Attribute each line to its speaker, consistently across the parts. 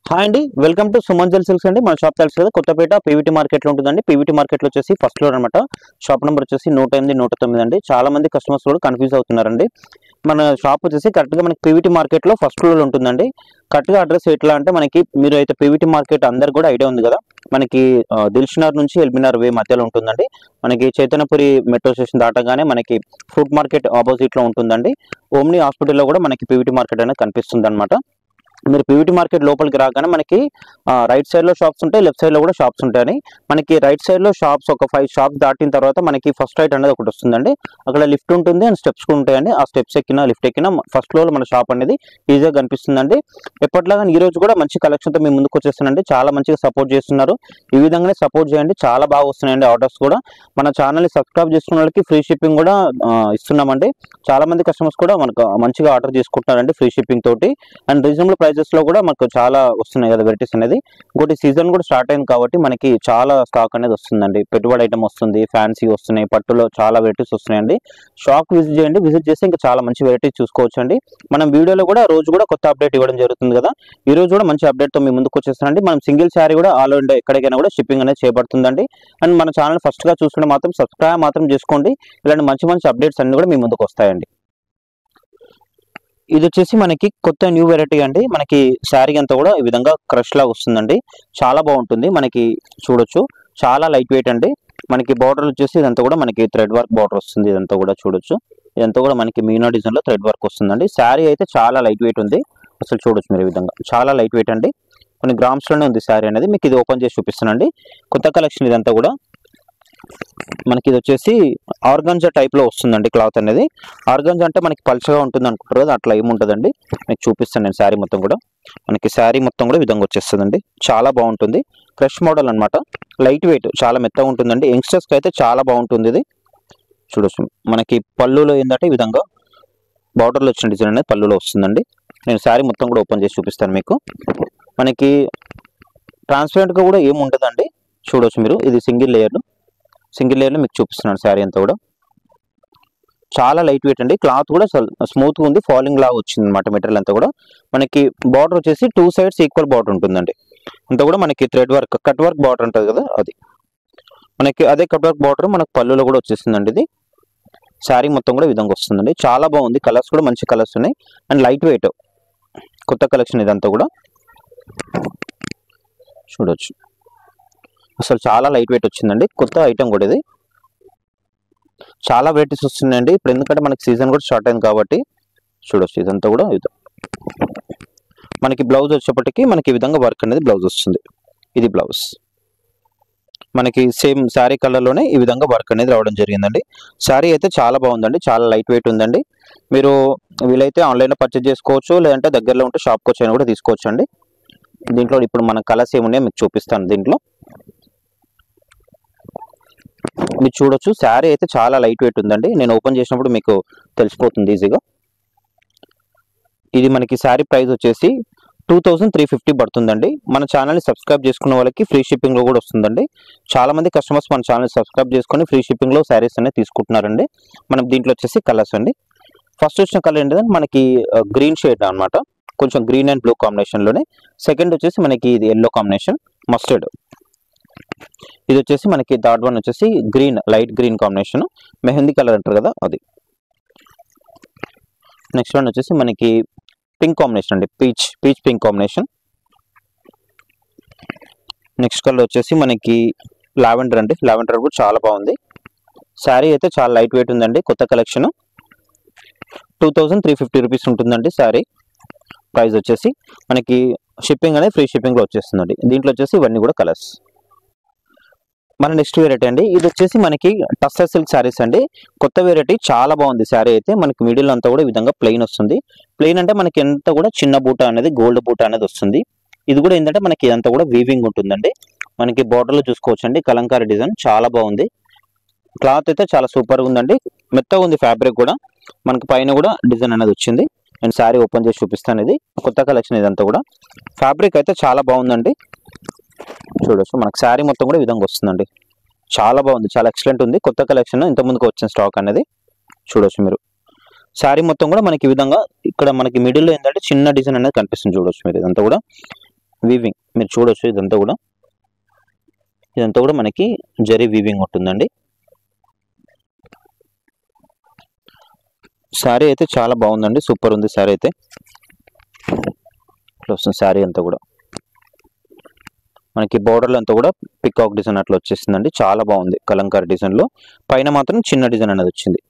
Speaker 1: Hi అండి, welcome to సుమంజల్ silks అండి. మన షాప్ తెలుసు కదా, కొత్తపేట పీవీటీ మార్కెట్లో ఉంటుందండి. పీవీటీ మార్కెట్లో వచ్చేసి ఫస్ట్ ఫ్లోర్ అనమాట. షాప్ నెంబర్ వచ్చేసి 108, 109 అండి. చాలా మంది కస్టమర్స్ కూడా కన్ఫ్యూజ్ అవుతున్నారండి. మన షాప్ వచ్చేసి కరెక్ట్గా మనకి పీవీటీ మార్కెట్లో ఫస్ట్ ఫ్లోర్ ఉంటుందండి. కరెక్ట్గా అడ్రస్ ఎట్లా అంటే మనకి మీరు అయితే పీవీటీ మార్కెట్ అందరు కూడా ఐడియా ఉంది కదా, మనకి దిల్షునగర్ నుంచి ఎల్బీనగర్ వే మధ్యలో ఉంటుందండి. మనకి చైతన్యపురి మెట్రో స్టేషన్ దాటగానే మనకి ఫ్రూట్ మార్కెట్ ఆపోజిట్ లో ఉంటుందండి. ఓమ్ని హాస్పిటల్లో కూడా మనకి పీవీటీ మార్కెట్ అనేది కనిపిస్తుంది అనమాట. మీరు పీవీటీ మార్కెట్ లోపలికి రాగానే మనకి రైట్ సైడ్ లో షాప్స్ ఉంటాయి, లెఫ్ట్ సైడ్ లో కూడా షాప్స్ ఉంటాయని. మనకి రైట్ సైడ్ లో షాప్స్ ఒక 5 షాప్స్ దాటిన తర్వాత మనకి ఫస్ట్ రైట్ అనేది ఒకటి వస్తుందండి. అక్కడ లిఫ్ట్ ఉంటుంది అండ్ స్టెప్స్ కూడా ఉంటాయండి. ఆ స్టెప్స్ ఎక్కినా లిఫ్ట్ ఎక్కినా ఫస్ట్ ఫ్లోర్ లో మన షాప్ అనేది ఈజీగా కనిపిస్తుందండి. ఎప్పటిలాగా ఈ రోజు కూడా మంచి కలెక్షన్ తో మీ ముందుకు వచ్చేస్తానండి. చాలా మంచిగా సపోర్ట్ చేస్తున్నారు. ఈ విధంగానే సపోర్ట్ చేయండి, చాలా బాగా వస్తున్నాయండి ఆర్డర్స్ కూడా. మన ఛానల్ ని సబ్స్క్రైబ్ చేసుకున్న వాళ్ళకి ఫ్రీ షిప్పింగ్ కూడా ఇస్తున్నామండి. చాలా మంది కస్టమర్స్ కూడా మనకు మంచిగా ఆర్డర్ చేసుకుంటున్నారండి ఫ్రీ షిప్పింగ్ తోటి. అండ్ రీజనబుల్ ప్రైజెస్ లో కూడా మనకు చాలా వస్తున్నాయి కదా వెరైటీస్ అనేది. ఇంకోటి సీజన్ కూడా స్టార్ట్ అయింది కాబట్టి మనకి చాలా స్టాక్ అనేది వస్తుందండి. పెట్టుబడి ఐటమ్ వస్తుంది, ఫ్యాన్సీ వస్తున్నాయి, పట్టులో చాలా వెరైటీస్ వస్తున్నాయండి. షాప్ విజిట్ చేయండి, విజిట్ చేస్తే ఇంకా చాలా మంచి వెరైటీస్ చూసుకోవచ్చు అండి. మనం వీడియోలో కూడా రోజు కూడా కొత్త అప్డేట్ ఇవ్వడం జరుగుతుంది కదా. ఈ రోజు కూడా మంచి అప్డేట్ తో మీ ముందుకు వచ్చేస్తానండి. మనం సింగిల్ శారీ కూడా ఆల్ ఇండియా ఎక్కడికైనా కూడా షిప్పింగ్ అనేది చేయబడుతుందండి. అండ్ మన ఛానల్ ఫస్ట్ గా చూసుకుంటే మాత్రం సబ్స్క్రైబ్ మాత్రం చేసుకోండి. ఇలాంటి మంచి మంచి అప్డేట్స్ అన్ని కూడా మీ ముందుకు వస్తాయండి. ఇది వచ్చేసి మనకి కొత్త న్యూ వెరైటీ అండి. మనకి శారీ అంతా కూడా ఈ విధంగా క్రష్ లాగా వస్తుందండి. చాలా బాగుంటుంది. మనకి చూడొచ్చు, చాలా లైట్ వెయిట్ అండి. మనకి బార్డర్ వచ్చేసి ఇదంతా కూడా మనకి థ్రెడ్ వర్క్ బార్డర్ వస్తుంది. ఇదంతా కూడా చూడొచ్చు, ఇదంతా కూడా మనకి మీనా డిజైన్ లో థ్రెడ్ వర్క్ వస్తుందండి. శారీ అయితే చాలా లైట్ వెయిట్ ఉంది. అసలు చూడొచ్చు మీరు ఈ విధంగా చాలా లైట్ వెయిట్ అండి. కొన్ని గ్రామ్స్ లోనే ఉంది శారీ అనేది. మీకు ఇది ఓపెన్ చేసి చూపిస్తానండి. కొత్త కలెక్షన్ ఇదంతా కూడా. మనకి ఇది వచ్చేసి ఆర్గంజా టైప్ లో వస్తుందండి క్లాత్ అనేది. ఆర్గంజా అంటే మనకి పల్చగా ఉంటుంది అనుకుంటారు కదా, అట్లా ఏముంటదండి. మీకు చూపిస్తాను నేను శారీ మొత్తం కూడా. మనకి శారీ మొత్తం కూడా విధంగా వచ్చేస్తుందండి. చాలా బాగుంటుంది. క్రష్ మోడల్ అనమాట. లైట్ వెయిట్, చాలా మెత్తగా ఉంటుందండి. యంగ్స్టర్స్ కి అయితే చాలా బాగుంటుంది ఇది. చూడొచ్చు మనకి పళ్ళులో ఏంటంటే ఈ విధంగా బార్డర్ లో వచ్చిన డిజైన్ అనేది పళ్ళులో వస్తుందండి. నేను శారీ మొత్తం కూడా ఓపెన్ చేసి చూపిస్తాను మీకు. మనకి ట్రాన్స్పరెంట్ గా కూడా ఏమి ఉంటుందండి. చూడొచ్చు మీరు, ఇది సింగిల్ లేయర్ లో మీకు చూపిస్తున్నాను. శారీ అంతా కూడా చాలా లైట్ వెయిట్ అండి. క్లాత్ కూడా స్మూత్ గా ఉంది, ఫాలింగ్ లాగా వచ్చింది అనమాట మెటీరియల్ అంతా కూడా. మనకి బార్డర్ వచ్చేసి 2 సైడ్స్ ఈక్వల్ బార్డర్ ఉంటుందండి. అంతా కూడా మనకి thread work, cut work border ఉంటుంది కదా అది. మనకి అదే కట్ వర్క్ బార్డర్ మనకి పళ్ళులో కూడా వచ్చేసిందండి. ఇది శారీ మొత్తం కూడా విధంగా వస్తుందండి. చాలా బాగుంది. కలర్స్ కూడా మంచి కలర్స్ ఉన్నాయి అండ్ లైట్ వెయిట్. కొత్త కలెక్షన్ ఇదంతా కూడా చూడొచ్చు. అసలు చాలా లైట్ వెయిట్ వచ్చిందండి. కొత్త ఐటమ్ కూడా ఇది. చాలా వెరైటీస్ వస్తున్నాయండి ఇప్పుడు, ఎందుకంటే మనకి సీజన్ కూడా స్టార్ట్ అయింది కాబట్టి. చూడొచ్చు ఇదంతా కూడా ఇది. మనకి బ్లౌజ్ వచ్చేప్పటికి మనకి ఈ విధంగా వర్క్ అనేది బ్లౌజ్ వస్తుంది. ఇది బ్లౌజ్ మనకి సేమ్ శారీ కలర్ లోనే ఈ విధంగా వర్క్ అనేది రావడం జరిగిందండి. శారీ అయితే చాలా బాగుందండి, చాలా లైట్ వెయిట్ ఉందండి. మీరు వీలైతే ఆన్లైన్ లో పర్చేజ్ చేసుకోవచ్చు, లేదంటే దగ్గరలో ఉంటే షాప్కి వచ్చి కూడా తీసుకోవచ్చు అండి. దీంట్లో ఇప్పుడు మన కలర్స్ ఏమున్నాయో మీకు చూపిస్తాను. దీంట్లో మీరు చూడొచ్చు, శారీ అయితే చాలా లైట్ వెయిట్ ఉందండి. నేను ఓపెన్ చేసినప్పుడు మీకు తెలిసిపోతుంది ఈజీగా. ఇది మనకి శారీ ప్రైస్ వచ్చేసి 2350 పడుతుందండి. మన ఛానల్ని సబ్స్క్రైబ్ చేసుకున్న వాళ్ళకి ఫ్రీ షిప్పింగ్ లో కూడా వస్తుందండి. చాలా మంది కస్టమర్స్ మన ఛానల్ సబ్స్క్రైబ్ చేసుకుని ఫ్రీ షిప్పింగ్ లో శారీస్ అనేది తీసుకుంటున్నారండి. మనం దీంట్లో వచ్చేసి కలర్స్ అండి. ఫస్ట్ వచ్చిన కలర్ ఏంటంటే మనకి గ్రీన్ షేడ్ అనమాట, కొంచెం గ్రీన్ అండ్ బ్లూ కాంబినేషన్ లోనే. సెకండ్ వచ్చేసి మనకి ఇది ఎల్లో కాంబినేషన్, మస్టర్డ్. ఇది వచ్చేసి మనకి థర్డ్ వన్ వచ్చేసి green, light green combination, mehndi colour అంటారు కదా అది. నెక్స్ట్ వన్ వచ్చేసి మనకి పింక్ కాంబినేషన్ అండి, peach pink combination. Next colour వచ్చేసి మనకి లావెండర్ అండి. లావెండర్ కూడా చాలా బాగుంది. శారీ అయితే చాలా లైట్ వెయిట్ ఉందండి. కొత్త కలెక్షన్. 2350 రూపీస్ ఉంటుందండి శారీ ప్రైస్ వచ్చేసి. మనకి షిప్పింగ్ అనేది ఫ్రీ షిప్పింగ్ లో వచ్చేస్తుందండి. దీంట్లో వచ్చేసి ఇవన్నీ కూడా కలర్స్. మన నెక్స్ట్ వెరైటీ అండి. ఇది వచ్చేసి మనకి టస్సర్ సిల్క్ శారీస్ అండి. కొత్త వెరైటీ, చాలా బాగుంది శారీ అయితే. మనకి మిడిల్ అంతా కూడా ఈ విధంగా ప్లెయిన్ వస్తుంది. ప్లెయిన్ అంటే మనకి ఎంత కూడా చిన్న బూట అనేది, గోల్డ్ బూట అనేది వస్తుంది. ఇది కూడా ఏంటంటే మనకి ఇదంతా కూడా వీవింగ్ ఉంటుందండి. మనకి బార్డర్ లో చూసుకోవచ్చండి కలంకారీ డిజైన్, చాలా బాగుంది. క్లాత్ అయితే చాలా సూపర్ గా ఉందండి. మెత్తగా ఉంది ఫ్యాబ్రిక్ కూడా. మనకి పైన కూడా డిజైన్ అనేది వచ్చింది. నేను శారీ ఓపెన్ చేసి చూపిస్తాను. ఇది కొత్త కలెక్షన్ ఇదంతా కూడా. ఫ్యాబ్రిక్ అయితే చాలా బాగుందండి. చూడొచ్చు మనకి శారీ మొత్తం కూడా ఈ విధంగా వస్తుందండి. చాలా బాగుంది, చాలా ఎక్సలెంట్ ఉంది. కొత్త కలెక్షన్, ఇంత ముందుకు వచ్చిన స్టాక్ అనేది. చూడొచ్చు మీరు. శారీ మొత్తం కూడా మనకి ఈ విధంగా ఇక్కడ మనకి మిడిల్ లో ఏంటంటే చిన్న డిజైన్ అనేది కనిపిస్తుంది. చూడొచ్చు మీరు. ఇదంతా కూడా వీవింగ్ మీరు చూడొచ్చు. ఇదంతా కూడా మనకి జరీ వీవింగ్ ఉంటుందండి. శారీ అయితే చాలా బాగుందండి, సూపర్ ఉంది శారీ అయితే. ఇట్లా వస్తుంది శారీ అంతా కూడా మనకి బోర్డర్లో అంతా కూడా పికాక్ డిజైన్ అట్లా వచ్చేసిందండి. చాలా బాగుంది కలంకారీ డిజైన్లో. పైన మాత్రం చిన్న డిజైన్ అనేది వచ్చింది.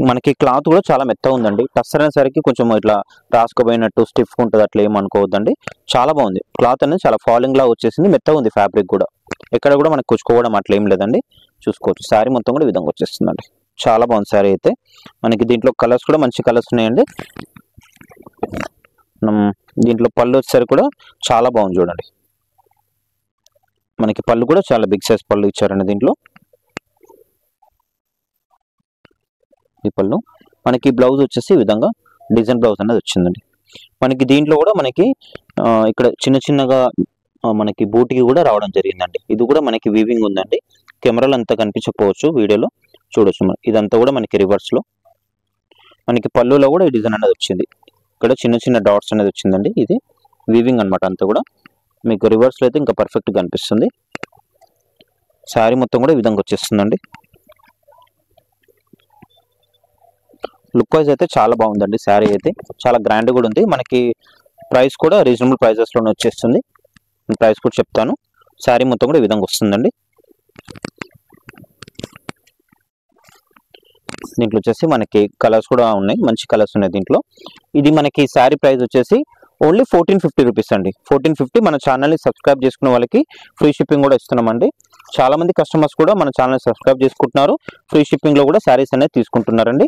Speaker 1: మనకి క్లాత్ కూడా చాలా మెత్తగా ఉందండి. టచ్ అనేసరికి కొంచెం ఇట్లా రాసుకుపోయినట్టు స్టిఫ్ ఉంటుంది, అట్లా ఏమనుకోవద్దండి. చాలా బాగుంది క్లాత్ అనేది, చాలా ఫాలింగ్ లా వచ్చేసింది. మెత్తగా ఉంది ఫ్యాబ్రిక్ కూడా, ఎక్కడ కూడా మనకి కుచ్చుకోవడం అట్లా ఏం లేదండి. చూసుకోవచ్చు శారీ మొత్తం కూడా ఈ విధంగా వచ్చేస్తుందండి. చాలా బాగుంది శారీ అయితే. మనకి దీంట్లో కలర్స్ కూడా మంచి కలర్స్ ఉన్నాయండి. దీంట్లో పళ్ళు వచ్చేసరికి కూడా చాలా బాగుంది చూడండి. మనకి పళ్ళు కూడా చాలా బిగ్ సైజ్ పళ్ళు ఇచ్చారండి దీంట్లో. ఈ పళ్ళు మనకి బ్లౌజ్ వచ్చేసి ఈ విధంగా డిజైన్ బ్లౌజ్ అనేది వచ్చిందండి. మనకి దీంట్లో కూడా మనకి ఇక్కడ చిన్న చిన్నగా మనకి బూటికి కూడా రావడం జరిగిందండి. ఇది కూడా మనకి వీవింగ్ ఉందండి. కెమెరాలో అంతా కనిపించకపోవచ్చు, వీడియోలో చూడొచ్చు. ఇదంతా కూడా మనకి రివర్స్ లో మనకి పళ్ళులో కూడా ఈ డిజైన్ అనేది వచ్చింది. ఇక్కడ చిన్న చిన్న డాట్స్ అనేది వచ్చిందండి. ఇది వీవింగ్ అనమాట. అంతా కూడా మీకు రివర్స్ లో అయితే ఇంకా పర్ఫెక్ట్ గా కనిపిస్తుంది. శారీ మొత్తం కూడా ఈ విధంగా వచ్చేస్తుందండి. లుక్ వైజ్ అయితే చాలా బాగుందండి. శారీ అయితే చాలా గ్రాండ్ కూడా ఉంది. మనకి ప్రైస్ కూడా రీజనబుల్ ప్రైజెస్ లోనే వచ్చేస్తుంది. ప్రైస్ కూడా చెప్తాను. శారీ మొత్తం కూడా ఈ విధంగా వస్తుందండి. దీంట్లో వచ్చేసి మనకి కలర్స్ కూడా ఉన్నాయి, మంచి కలర్స్ ఉన్నాయి దీంట్లో. ఇది మనకి శారీ ప్రైస్ వచ్చేసి ఓన్లీ 1450 రూపీస్ అండి. 1450. మన ఛానల్ని సబ్స్క్రైబ్ చేసుకున్న వాళ్ళకి ఫ్రీ షిప్పింగ్ కూడా ఇస్తున్నామండి. చాలా మంది కస్టమర్స్ కూడా మన ఛానల్ సబ్స్క్రైబ్ చేసుకుంటున్నారు. ఫ్రీ షిప్పింగ్ లో కూడా శారీస్ అనేది తీసుకుంటున్నారండి.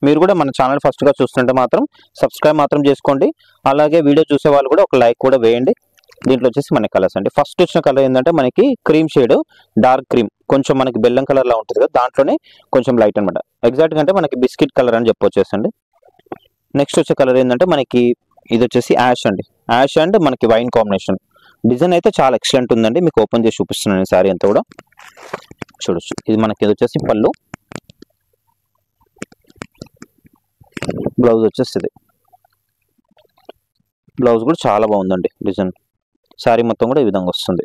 Speaker 1: మీరు కూడా మన ఛానల్ ఫస్ట్ గా చూస్తుంటే మాత్రం సబ్స్క్రైబ్ మాత్రం చేసుకోండి. అలాగే వీడియో చూసే వాళ్ళు కూడా ఒక లైక్ కూడా వేయండి. దీంట్లో వచ్చేసి మన కలర్స్ అండి. ఫస్ట్ వచ్చిన కలర్ ఏంటంటే మనకి క్రీమ్ షేడ్, డార్క్ క్రీమ్, కొంచెం మనకి బెల్లం కలర్ లా ఉంటుంది కదా, దాంట్లోనే కొంచెం లైట్ అనమాట. ఎగ్జాక్ట్ గా అంటే మనకి బిస్కెట్ కలర్ అని చెప్పొచ్చేసండి. నెక్స్ట్ వచ్చే కలర్ ఏంటంటే మనకి ఇది వచ్చేసి యాష్ అండి. యాష్ అండ్ మనకి వైన్ కాంబినేషన్. డిజైన్ అయితే చాలా ఎక్సలెంట్ ఉందండి. మీకు ఓపెన్ చేసి చూపిస్తున్నాను శారీ అంతా కూడా చూడొచ్చు. ఇది మనకి ఇది వచ్చేసి పళ్ళు, బ్లౌజ్ వచ్చేస్తుంది. బ్లౌజ్ కూడా చాలా బాగుందండి డిజైన్. శారీ మొత్తం కూడా ఈ విధంగా వస్తుంది.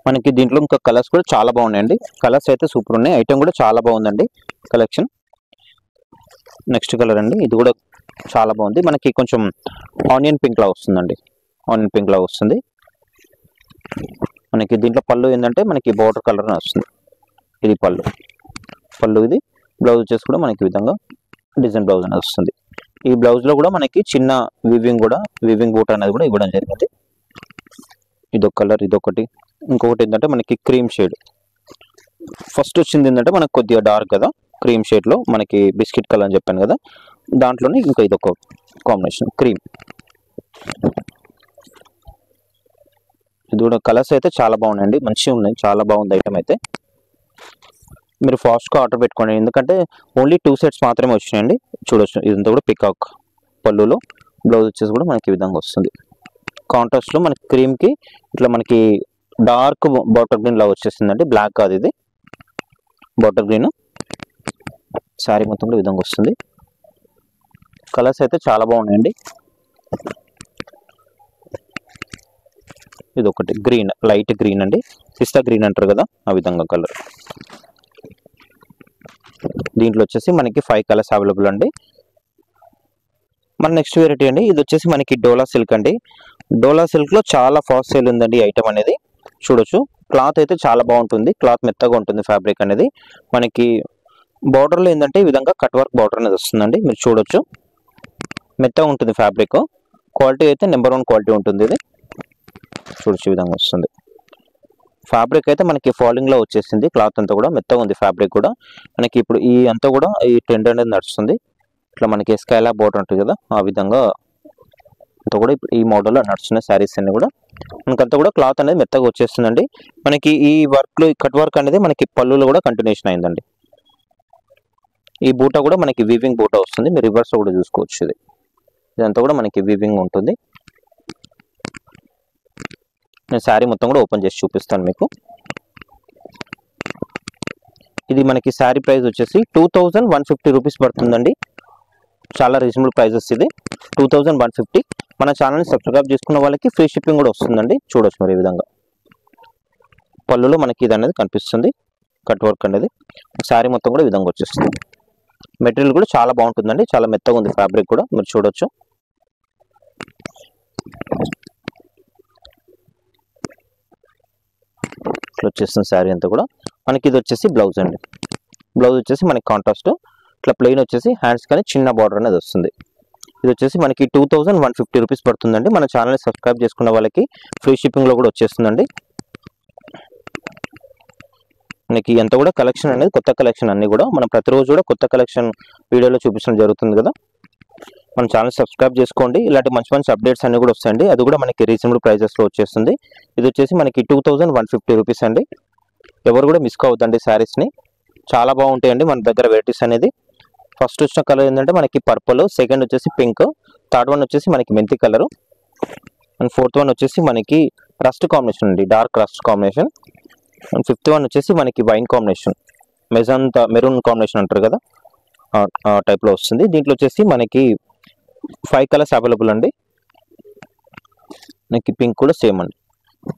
Speaker 1: మనకి దీంట్లో ఇంకా కలర్స్ కూడా చాలా బాగున్నాయండి. కలర్స్ అయితే సూపర్ ఉన్నాయి. ఐటమ్ కూడా చాలా బాగుందండి కలెక్షన్. నెక్స్ట్ కలర్ అండి. ఇది కూడా చాలా బాగుంది. మనకి కొంచెం ఆనియన్ పింక్ లా వస్తుందండి. ఆనియన్ పింక్ లా వస్తుంది. మనకి దీంట్లో పళ్ళు ఏంటంటే మనకి బార్డర్ కలర్ వస్తుంది. ఇది పళ్ళు ఇది. బ్లౌజ్ వచ్చేసి కూడా మనకి విధంగా డిజైన్ బ్లౌజ్ అనేది వస్తుంది. ఈ బ్లౌజ్ లో కూడా మనకి చిన్న వీవింగ్ బూట్ అనేది కూడా ఇవ్వడం జరిగింది. ఇదొక కలర్, ఇదొకటి. ఇంకొకటి ఏంటంటే మనకి క్రీమ్ షేడ్. ఫస్ట్ వచ్చింది ఏంటంటే మనకి కొద్దిగా డార్క్ కదా, క్రీమ్ షేడ్ లో మనకి బిస్కెట్ కలర్ అని చెప్పాను కదా, దాంట్లోనే ఇంకా ఇదొక కాంబినేషన్ క్రీమ్. ఇది కూడా కలర్స్ అయితే చాలా బాగున్నాయండి, మంచిగా ఉన్నాయి. చాలా బాగుంది ఐటమ్ అయితే. మీరు ఫాస్ట్గా ఆర్డర్ పెట్టుకోండి, ఎందుకంటే ఓన్లీ 2 సెట్స్ మాత్రమే వచ్చినాయండి. చూడొచ్చు. ఇదంతా కూడా పికాక్ పళ్ళులో. బ్లౌజ్ వచ్చేసి కూడా మనకి ఈ విధంగా వస్తుంది. కాంట్రాస్ట్లో మనకి క్రీమ్కి ఇట్లా మనకి డార్క్ బాటర్ గ్రీన్ లా వచ్చేసిందండి. బ్లాక్ కాదు ఇది, బాటర్ గ్రీన్. శారీ మొత్తం కూడా ఈ విధంగా వస్తుంది. కలర్స్ అయితే చాలా బాగున్నాయండి. ఇది ఒకటి గ్రీన్, లైట్ గ్రీన్ అండి, పిస్తా గ్రీన్ అంటారు కదా, ఆ విధంగా కలర్. దీంట్లో వచ్చేసి మనకి 5 కలర్స్ అవైలబుల్ అండి. మన నెక్స్ట్ వెరైటీ అండి. ఇది వచ్చేసి మనకి డోలా సిల్క్ అండి. డోలా సిల్క్ లో చాలా ఫాస్ట్ సేల్ ఉందండి ఐటమ్ అనేది. చూడొచ్చు. క్లాత్ అయితే చాలా బాగుంటుంది. క్లాత్ మెత్తగా ఉంటుంది. ఫ్యాబ్రిక్ అనేది మనకి బార్డర్ లో ఏంటంటే ఈ విధంగా కట్ వర్క్ బార్డర్ అనేది వస్తుందండి. మీరు చూడొచ్చు. మెత్తగా ఉంటుంది ఫ్యాబ్రిక్. క్వాలిటీ అయితే నెంబర్ 1 క్వాలిటీ ఉంటుంది. ఇది చూడొచ్చు ఈ విధంగా వస్తుంది. ఫ్యాబ్రిక్ అయితే మనకి ఫాలింగ్ లో వచ్చేసింది. క్లాత్ అంతా కూడా మెత్తగా ఉంది. ఫ్యాబ్రిక్ కూడా మనకి ఇప్పుడు ఈ అంతా కూడా ఈ ట్రెండ్ అనేది నడుస్తుంది. ఇట్లా మనకి స్కైలా బోర్డర్ ఉంటుంది కదా, ఆ విధంగా అంతా కూడా ఈ మోడల్లో నడుస్తున్న శారీస్ అన్ని కూడా మనకంతా కూడా క్లాత్ అనేది మెత్తగా వచ్చేస్తుందండి. మనకి ఈ వర్క్ లో కట్ వర్క్ అనేది మనకి పళ్ళులో కూడా కంటిన్యూషన్ అయిందండి. ఈ బూటా కూడా మనకి వీవింగ్ బూటా వస్తుంది. మీరు రివర్స్ లో కూడా చూసుకోవచ్చు. ఇదంతా కూడా మనకి వీవింగ్ ఉంటుంది. నేను శారీ మొత్తం కూడా ఓపెన్ చేసి చూపిస్తాను మీకు. ఇది మనకి శారీ ప్రైస్ వచ్చేసి 2150 రూపీస్ పడుతుందండి. చాలా రీజనబుల్ ప్రైజెస్ ఇది 2150. మన ఛానల్ని సబ్స్క్రైబ్ చేసుకున్న వాళ్ళకి ఫ్రీ షిప్పింగ్ కూడా వస్తుందండి. చూడొచ్చు మరి ఈ విధంగా పళ్ళులో మనకి ఇది అనేది కనిపిస్తుంది, కట్ వర్క్ అనేది. శారీ మొత్తం కూడా ఈ విధంగా వచ్చేస్తుంది. మెటీరియల్ కూడా చాలా బాగుంటుందండి, చాలా మెత్తగా ఉంది ఫ్యాబ్రిక్ కూడా మీరు చూడొచ్చు. ఇట్లా వచ్చేస్తుంది శారీ అంతా కూడా. మనకి ఇది వచ్చేసి బ్లౌజ్ అండి. బ్లౌజ్ వచ్చేసి మనకి కాంట్రాస్ట్ ఇట్లా ప్లెయిన్ వచ్చేసి హ్యాండ్స్ కానీ చిన్న బార్డర్ అనేది వస్తుంది. ఇది వచ్చేసి మనకి 2150 రూపీస్ పడుతుందండి. మన ఛానల్ని సబ్స్క్రైబ్ చేసుకున్న వాళ్ళకి ఫ్రీ షిప్పింగ్లో కూడా వచ్చేస్తుందండి. మనకి ఎంత కూడా కలెక్షన్ అనేది కొత్త కలెక్షన్ అన్ని కూడా మనం ప్రతిరోజు కూడా కొత్త కలెక్షన్ వీడియోలో చూపించడం జరుగుతుంది కదా. మన ఛానల్ సబ్స్క్రైబ్ చేసుకోండి, ఇలాంటి మంచి మంచి అప్డేట్స్ అన్ని కూడా వస్తాయండి. అది కూడా మనకి రీజనబుల్ ప్రైజెస్లో వచ్చేస్తుంది. ఇది వచ్చేసి మనకి 2150 రూపీస్ అండి. ఎవరు కూడా మిస్ కావద్దండి శారీస్ని, చాలా బాగుంటాయండి మన దగ్గర వెరైటీస్ అనేది. ఫస్ట్ వచ్చిన కలర్ ఏంటంటే మనకి పర్పుల్, సెకండ్ వచ్చేసి పింక్, థర్డ్ వన్ వచ్చేసి మనకి మెంతి కలరు, అండ్ ఫోర్త్ వన్ వచ్చేసి మనకి రస్ట్ కాంబినేషన్ అండి, dark rust combination, and fifth one వచ్చేసి మనకి wine combination, magenta maroon combination అంటారు కదా ఆ టైప్లో వస్తుంది. దీంట్లో వచ్చేసి మనకి 5 కలర్స్ అవైలబుల్ అండి. మనకి పింక్ కూడా సేమ్ అండి.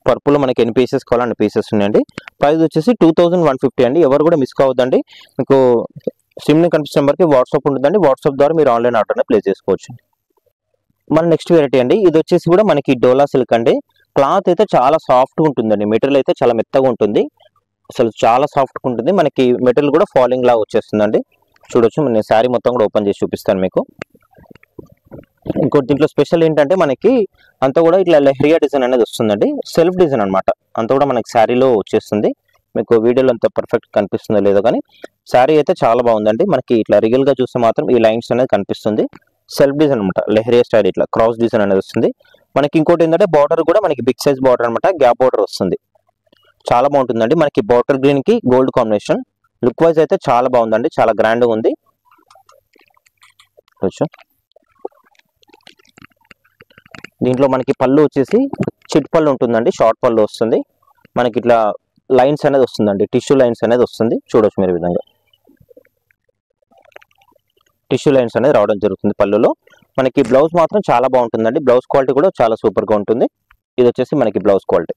Speaker 1: పర్పుల్ మనకి ఎన్ని పీసెస్ కావాలో అన్ని పీసెస్ ఉన్నాయండి. ప్రైస్ వచ్చేసి 2150 అండి. ఎవరు కూడా మిస్ కావద్దండి. మీకు స్క్రీన్ కనిపిస్తున్న నెంబర్కి వాట్సాప్ ఉంటుందండి. వాట్సాప్ ద్వారా మీరు ఆన్లైన్ ఆర్డర్ని ప్లేస్ చేసుకోవచ్చు. మన నెక్స్ట్ వెరైటీ అండి. ఇది వచ్చేసి కూడా మనకి డోలా సిల్క్ అండి. క్లాత్ అయితే చాలా సాఫ్ట్గా ఉంటుందండి. మెటీరియల్ అయితే చాలా మెత్తగా ఉంటుంది, అసలు చాలా సాఫ్ట్గా ఉంటుంది. మనకి మెటీరియల్ కూడా ఫాలింగ్ లాగా వచ్చేస్తుందండి. చూడొచ్చు, నేను శారీ మొత్తం కూడా ఓపెన్ చేసి చూపిస్తాను మీకు. ఇంకోటి దీంట్లో స్పెషల్ ఏంటంటే మనకి అంతా కూడా ఇట్లా లెహరియా డిజైన్ అనేది వస్తుందండి. సెల్ఫ్ డిజైన్ అనమాట, అంతా కూడా మనకి శారీలో వచ్చేస్తుంది. మీకు వీడియోలో అంత పర్ఫెక్ట్ కనిపిస్తుందో లేదో కానీ శారీ అయితే చాలా బాగుందండి. మనకి ఇట్లా రియల్గా చూస్తే మాత్రం ఈ లైన్స్ అనేది కనిపిస్తుంది. సెల్ఫ్ డిజైన్ అనమాట, లెహరియా స్టైల్ ఇట్లా క్రాస్ డిజైన్ అనేది వస్తుంది. మనకి ఇంకోటి ఏంటంటే బార్డర్ కూడా మనకి బిగ్ సైజ్ బార్డర్ అనమాట, గ్యాప్ బార్డర్ వస్తుంది. చాలా బాగుంటుందండి. మనకి బాటిల్ గ్రీన్ కి గోల్డ్ కాంబినేషన్. లుక్ వైజ్ అయితే చాలా బాగుందండి, చాలా గ్రాండ్గా ఉంది. దీంట్లో మనకి పళ్ళు వచ్చేసి చిట్ పళ్ళు ఉంటుందండి, షార్ట్ పళ్ళు వస్తుంది. మనకి ఇట్లా లైన్స్ అనేది వస్తుందండి, టిష్యూ లైన్స్ అనేది వస్తుంది. చూడొచ్చు మీరు ఈ విధంగా టిష్యూ లైన్స్ అనేది రావడం జరుగుతుంది పళ్ళులో. మనకి బ్లౌజ్ మాత్రం చాలా బాగుంటుందండి. బ్లౌజ్ క్వాలిటీ కూడా చాలా సూపర్గా ఉంటుంది. ఇది వచ్చేసి మనకి బ్లౌజ్ క్వాలిటీ.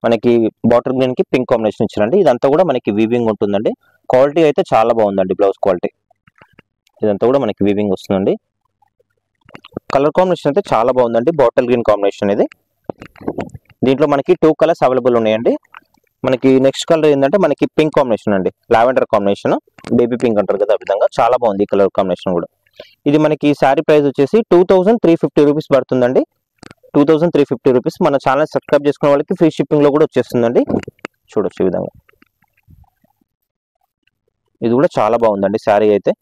Speaker 1: మనకి బాటిల్ గ్రీన్ కి పింక్ కాంబినేషన్ ఇచ్చారండి. ఇదంతా కూడా మనకి వీవింగ్ ఉంటుందండి. క్వాలిటీ అయితే చాలా బాగుందండి బ్లౌజ్ క్వాలిటీ. ఇదంతా కూడా మనకి వీవింగ్ వస్తుందండి. కలర్ కాంబినేషన్ అయితే చాలా బాగుందండి, బాటిల్ గ్రీన్ కాంబినేషన్ ఇది. దీంట్లో మనకి 2 కలర్స్ అవైలబుల్ ఉన్నాయండి. మనకి నెక్స్ట్ కలర్ ఏంటంటే మనకి పింక్ కాంబినేషన్ అండి, లావెండర్ కాంబినేషన్, బేబీ పింక్ అంటారు కదా ఆ విధంగా. చాలా బాగుంది ఈ కలర్ కాంబినేషన్ కూడా. ఇది మనకి శారీ ప్రైస్ వచ్చేసి 2350 రూపీస్ పడుతుందండి. 2350 రూపీస్. మన ఛానల్ సబ్స్క్రైబ్ చేసుకున్న వాళ్ళకి ఫ్రీ షిప్పింగ్ లో కూడా వచ్చేస్తుందండి. చూడొచ్చు ఈ విధంగా. ఇది కూడా చాలా బాగుందండి శారీ అయితే.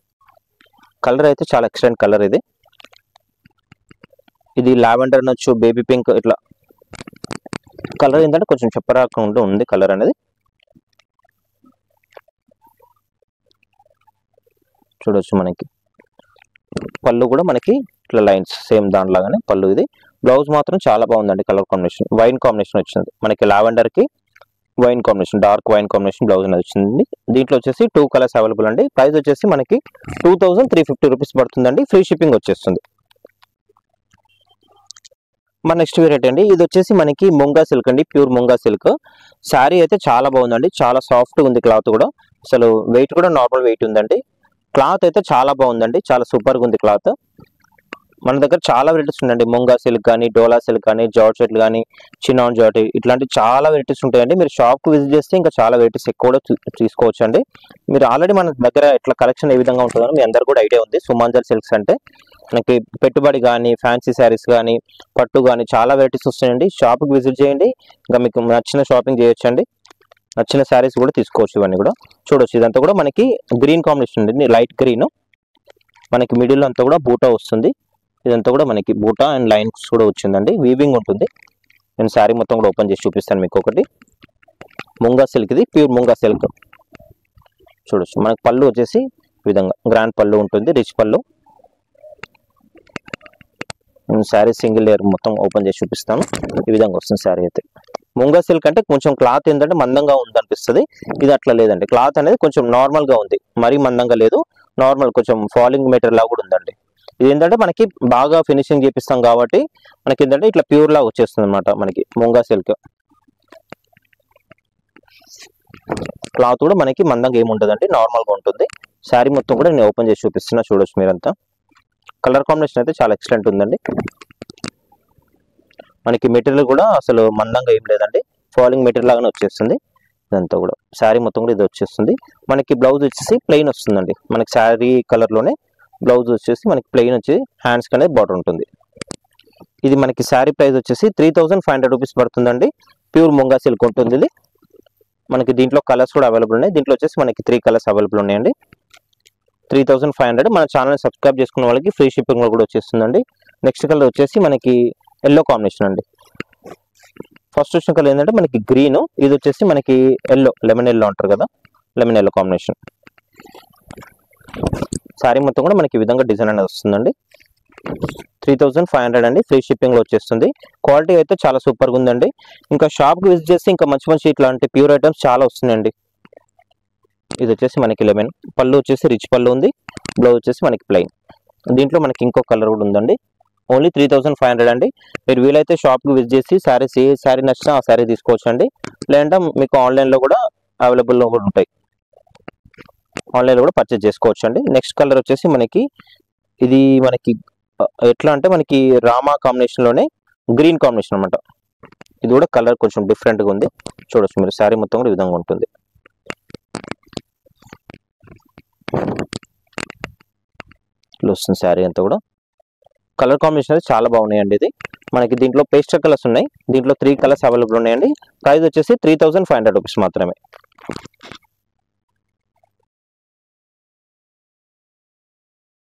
Speaker 1: కలర్ అయితే చాలా ఎక్సలెంట్ కలర్ ఇది. ఇది లావెండర్ అనొచ్చు, బేబీ పింక్, ఇట్లా కలర్ ఏంటంటే కొంచెం చెప్పరాకుండా ఉంది కలర్ అనేది. చూడొచ్చు మనకి పళ్ళు కూడా మనకి ఇట్లా లైన్స్ సేమ్ దానిలాగానే పళ్ళు. ఇది బ్లౌజ్ మాత్రం చాలా బాగుందండి. కలర్ కాంబినేషన్ వైన్ కాంబినేషన్ వచ్చింది మనకి, లావెండర్ కి wine combination, dark wine combination blouse అనేది వచ్చింది. దీంట్లో వచ్చేసి 2 కలర్స్ అవైలబుల్ అండి. ప్రైస్ వచ్చేసి మనకి 2350 రూపీస్ పడుతుందండి. ఫ్రీ షిప్పింగ్ వచ్చేస్తుంది. మన నెక్స్ట్ వెరైటీ అండి. ఇది వచ్చేసి మనకి ముంగా సిల్క్ అండి, ప్యూర్ ముంగా సిల్క్. శారీ అయితే చాలా బాగుందండి, చాలా సాఫ్ట్గా ఉంది. క్లాత్ కూడా అసలు వెయిట్ కూడా నార్మల్ వెయిట్ ఉందండి. క్లాత్ అయితే చాలా బాగుందండి, చాలా సూపర్గా ఉంది క్లాత్. మన దగ్గర చాలా వెరైటీస్ ఉన్నాయండి. ముంగా సిల్క్ కానీ, డోలా సిల్క్ కానీ, జార్జెట్ కానీ, చినాన్ జార్జెట్, ఇట్లాంటి చాలా వెరైటీస్ ఉంటాయండి. మీరు షాప్కి విజిట్ చేస్తే ఇంకా చాలా వెరైటీస్ ఎక్కువ కూడా తీసుకోవచ్చు అండి. మీరు ఆల్రెడీ మన దగ్గర ఇట్లా కలెక్షన్ ఏ విధంగా ఉంటుందో మీ అందరు కూడా ఐడియా ఉంది. సుమాంజల్ సిల్క్స్ అంటే మనకి పెట్టుబడి కానీ, ఫ్యాన్సీ శారీస్ కానీ, పట్టు కానీ చాలా వెరైటీస్ వస్తాయండి. షాప్కి విజిట్ చేయండి, ఇంకా మీకు నచ్చిన షాపింగ్ చేయొచ్చు అండి. నచ్చిన శారీస్ కూడా తీసుకోవచ్చు. ఇవన్నీ కూడా చూడొచ్చు. ఇదంతా కూడా మనకి గ్రీన్ కాంబినేషన్ ఉంది, లైట్ గ్రీన్. మనకి మిడిల్ అంతా కూడా బూటా వస్తుంది. ఇదంతా కూడా మనకి బూటా అండ్ లైన్స్ కూడా వచ్చిందండి, వీవింగ్ ఉంటుంది. నేను శారీ మొత్తం కూడా ఓపెన్ చేసి చూపిస్తాను మీకు ఒకటి. ముంగా సిల్క్, ఇది ప్యూర్ ముంగా సిల్క్. చూడొచ్చు మనకి పళ్ళు వచ్చేసి ఈ విధంగా గ్రాండ్ పళ్ళు ఉంటుంది, రిచ్ పళ్ళు. శారీ సింగిల్ లేయర్ మొత్తం ఓపెన్ చేసి చూపిస్తాను. ఈ విధంగా వస్తుంది శారీ అయితే. ముంగా సిల్క్ అంటే కొంచెం క్లాత్ ఏంటంటే మందంగా ఉంది అనిపిస్తుంది, ఇది అట్లా లేదండి. క్లాత్ అనేది కొంచెం నార్మల్ గా ఉంది, మరీ మందంగా లేదు, నార్మల్ కొంచెం ఫాలింగ్ మెటీరియల్ లాగా కూడా ఉందండి. ఇది ఏంటంటే మనకి బాగా ఫినిషింగ్ చేపిస్తాం కాబట్టి మనకి ఏంటంటే ఇట్లా ప్యూర్ లాగా వచ్చేస్తుంది అనమాట మనకి ముంగా సిల్క్. క్లాత్ కూడా మనకి మందంగా ఏముంటుందండి, నార్మల్ గా ఉంటుంది. శారీ మొత్తం కూడా నేను ఓపెన్ చేసి చూపిస్తున్నా, చూడొచ్చు మీరంతా. కలర్ కాంబినేషన్ అయితే చాలా ఎక్సలెంట్ ఉందండి. మనకి మెటీరియల్ కూడా అసలు మందంగా ఏం లేదండి, ఫాలింగ్ మెటీరియల్ లాగానే వచ్చేస్తుంది ఇదంతా కూడా. శారీ మొత్తం కూడా ఇది వచ్చేస్తుంది. మనకి బ్లౌజ్ వచ్చేసి ప్లెయిన్ వస్తుందండి, మనకి శారీ కలర్ లోనే బ్లౌజ్ వచ్చేసి మనకి ప్లెయిన్ వచ్చి హ్యాండ్స్ అనేది బార్డర్ ఉంటుంది. ఇది మనకి శారీ ప్రైస్ వచ్చేసి 3500 రూపీస్ పడుతుందండి. ప్యూర్ ముంగా సిల్క్ ఉంటుంది ఇది. మనకి దీంట్లో కలర్స్ కూడా అవైలబుల్ ఉన్నాయి. దీంట్లో వచ్చేసి మనకి 3 కలర్స్ అవైలబుల్ ఉన్నాయండి. 3500. మన ఛానల్ సబ్స్క్రైబ్ చేసుకున్న వాళ్ళకి ఫ్రీ షిప్పింగ్ కూడా వచ్చేస్తుందండి. నెక్స్ట్ కలర్ వచ్చేసి మనకి ఎల్లో కాంబినేషన్ అండి. ఫస్ట్ వచ్చిన కలర్ ఏంటంటే మనకి గ్రీన్, ఇది వచ్చేసి మనకి ఎల్లో, లెమన్ ఎల్లో అంటారు కదా, లెమన్ ఎల్లో కాంబినేషన్. శారీ మొత్తం కూడా మనకి ఈ విధంగా డిజైన్ అనేది వస్తుందండి. 3500 అండి, ఫ్రీ షిప్పింగ్ లో వచ్చేస్తుంది. క్వాలిటీ అయితే చాలా సూపర్ గా ఉందండి. ఇంకా షాప్ కి విజిట్ చేస్తే ఇంకా మంచి మంచి ఇట్లాంటి ప్యూర్ ఐటమ్స్ చాలా వస్తున్నాయండి. ఇది వచ్చేసి మనకి లెమన్ పళ్ళు వచ్చేసి రిచ్ పళ్ళు ఉంది, బ్లౌజ్ వచ్చేసి మనకి ప్లెయిన్. దీంట్లో మనకి ఇంకో కలర్ కూడా ఉందండి. ఓన్లీ 3500 అండి. మీరు వీలైతే షాప్ కి విజిట్ చేసి శారీస్ ఏ శారీ నచ్చినా ఆ శారీ తీసుకోవచ్చు అండి. లేదంటే మీకు ఆన్లైన్ లో కూడా అవైలబుల్ లో కూడా ఉంటాయి, ఆన్లైన్ లో కూడా పర్చేజ్ చేసుకోవచ్చు అండి. నెక్స్ట్ కలర్ వచ్చేసి మనకి ఇది మనకి ఎట్లా అంటే మనకి రామా కాంబినేషన్ లోనే గ్రీన్ కాంబినేషన్ అనమాట. ఇది కూడా కలర్ కొంచెం డిఫరెంట్ గా ఉంది, చూడొచ్చు మీరు. శారీ మొత్తం కూడా ఈ విధంగా ఉంటుంది. ఇట్లా వస్తుంది శారీ అంతా కూడా. కలర్ కాంబినేషన్ అయితే చాలా బాగున్నాయండి. ఇది మనకి దీంట్లో పేస్టల్ కలర్స్ ఉన్నాయి, దీంట్లో 3 కలర్స్ అవైలబుల్ ఉన్నాయండి. ప్రైస్ వచ్చేసి 3500 రూపీస్ మాత్రమే.